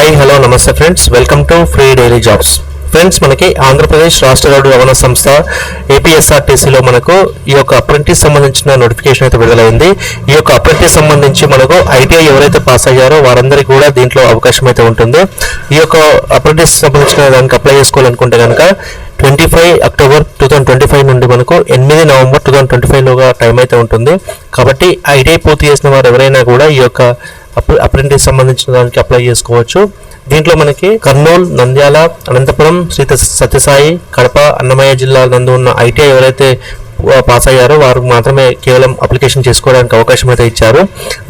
Hi hello నమస్తే friends, welcome to free daily jobs. Friends, మనకి ఆంధ్రప్రదేశ్ రాష్ట్ర రోడ్డు రవాణా సంస్థ ఏపీఎస్ఆర్టీసీలో మనకు ఈ యొక్క అప్రెంటిస్ సంబంధించిన నోటిఫికేషన్ అయితే విడుదలైంది. ఈ యొక్క అప్రెంటిస్ సంబంధించి మనకు ఐటీఐ ఎవరైతే పాస్ అయ్యారో వారందరికీ కూడా దీంట్లో అవకాశం అయితే ఉంటుంది. ఈ యొక్క అప్రెంటిస్ సంబంధించిన దానికి అప్లై చేసుకోవాలనుకుంటే కనుక 25 అక్టోబర్ 2025 నుండి మనకు 8 నవంబర్ 2025లోగా టైం అయితే ఉంటుంది. కాబట్టి ఐటీఐ పూర్తి చేసిన వారు ఎవరైనా కూడా ఈ యొక్క అప్రెంటిస్ సంబంధించిన దానికి అప్లై చేసుకోవచ్చు. దీంట్లో మనకి కర్నూలు, నంద్యాల, అనంతపురం, శ్రీ సత్యసాయి, కడప, అన్నమయ్య జిల్లాల నందు ఉన్న ఐటీఐ ఎవరైతే పాస్ అయ్యారో వారు మాత్రమే కేవలం అప్లికేషన్ చేసుకోవడానికి అవకాశం అయితే ఇచ్చారు.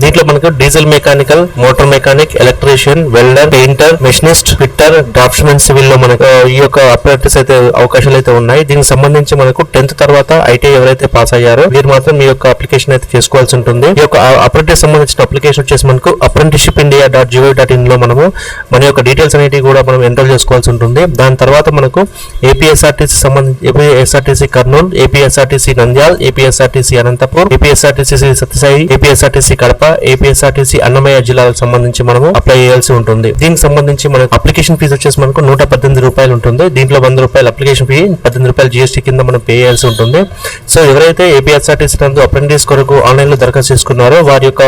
దీంట్లో మనకు diesel mechanical, motor mechanic, electrician, welder, painter, machinist, fitter, draughtsmen civil లో మనకు ఈ యొక్క అప్రెంటిస్ అయితే అవకాశాలు అయితే ఉన్నాయి. దీనికి సంబంధించి మనకు 10th తర్వాత ఐటీఐ ఎవరైతే పాస్ అయ్యారో వీరు మాత్రం ఈ యొక్క అప్లికేషన్ అయితే చేసుకోవాల్సి ఉంటుంది. ఈ యొక్క అప్రెంటిస్ సంబంధించిన అప్లికేషన్ వచ్చేసి మనకు apprenticeshipindia.gov.in లో మనము మన యొక్క డీటెయిల్స్ అనేవి కూడా మనం ఎన్రోల్ చేసుకోవాల్సి ఉంటుంది. దాని తర్వాత మనకు ఏపీఎస్ఆర్టీసీ సంబంధించి APSRTC Kurnool, APSRTC Nandyal, APSRTC Anantapuram, APSRTC Satyasai, APSRTC Kadapa, APSRTC Annamayya జిల్లాలకు సంబంధించి మనము అప్లై చేయాల్సి ఉంటుంది. దీనికి సంబంధించి మనకు అప్లికేషన్ ఫీజు వచ్చేసి మనకు 118 రూపాయలు ఉంటుంది. దీంట్లో 100 రూపాయలు అప్లికేషన్ ఫీ, 18 రూపాయలు జీఎస్టీ కింద మనం పే చేయాల్సి ఉంటుంది. సో ఎవరైతే ఏపీఎస్ఆర్టీసీ నందు అప్రెంటిస్ కొరకు ఆన్లైన్ లో దరఖాస్తు చేసుకున్నారో వారి యొక్క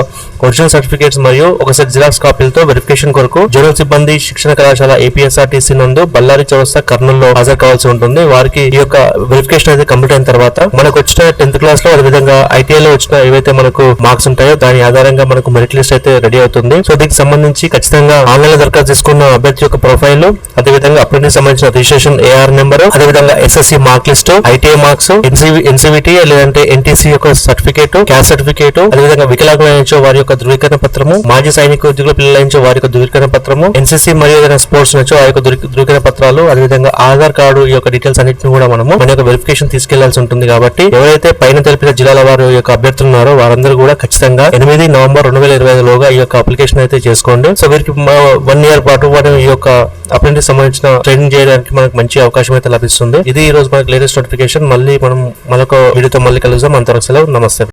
ఒరిజినల్ సర్టిఫికేట్స్ మరియు ఒక సెట్ జిరాక్స్ కాపీలతో వెరిఫికేషన్ కొరకు జనరల్ సిబ్బంది శిక్షణ కళాశాల ఏపీఎస్ఆర్టీసీ నందు బళ్ళారి చౌరస్తా కర్నూలులో హాజరు కావాల్సి ఉంటుంది. వారికి ఈ యొక్క వెరిఫికేషన్ అయితే కంప్లీట్ అయిన తర్వాత మనకు వచ్చిన 10th క్లాస్ లో అదేవిధంగా ఐటీఐ లో వచ్చిన ఏవైతే మనకు మార్క్స్ ఉంటాయో దాని ఆధారంగా మనకు మెరిట్ లిస్ట్ అయితే రెడీ అవుతుంది. సో దీనికి సంబంధించి ఖచ్చితంగా ఆన్లైన్ లో దరఖాస్తు చేసుకున్న అభ్యర్థి యొక్క ప్రొఫైల్, అదేవిధంగా అప్రెంటిస్ సంబంధించిన రిజిస్ట్రేషన్ ఏఆర్ నెంబర్, అదేవిధంగా SSC mark list, ITI marks, NCVT లేదంటే ఎన్టీసీ యొక్క సర్టిఫికేట్, క్యాస్ట్ సర్టిఫికేట్, అదేవిధంగా వికలాంగులైన వారి యొక్క ధృవీకరణ పత్రము, మాజీ సైనిక ఉద్యోగుల పిల్లలైన వారి యొక్క ధృవీకరణ పత్రము, ఎన్సీసీ మరియు ఏదైనా స్పోర్ట్స్ నచ్చో ఆ యొక్క ధృవీకరణ పత్రాలు, అదేవిధంగా ఆధార్ కార్డు ఈ యొక్క డీటెయిల్స్ అన్నింటిని కూడా మనము మన యొక్క వెరిఫికేషన్ తీసుకెళ్లాల్సి ఉంటుంది. కాబట్టి ఎవరైతే పైన తెలిపిన జిల్లాల వారి యొక్క అభ్యర్థులు ఉన్నారో వారందరూ కూడా ఖచ్చితంగా 8 నవంబర్ 2025 లోగా ఈ యొక్క అప్లికేషన్ అయితే చేసుకోండి. సో వీరికి 1 year పాటు ఈ యొక్క అప్రెంటిస్ సంబంధించిన ట్రైనింగ్ చేయడానికి మనకు మంచి అవకాశం అయితే లభిస్తుంది. ఇది ఈ రోజు మనకు లేటెస్ట్ నోటిఫికేషన్. మళ్ళీ మనం మరొక వీడియోతో మళ్ళీ కలుద్దాం. అంతవరకు సెలవు, నమస్తే.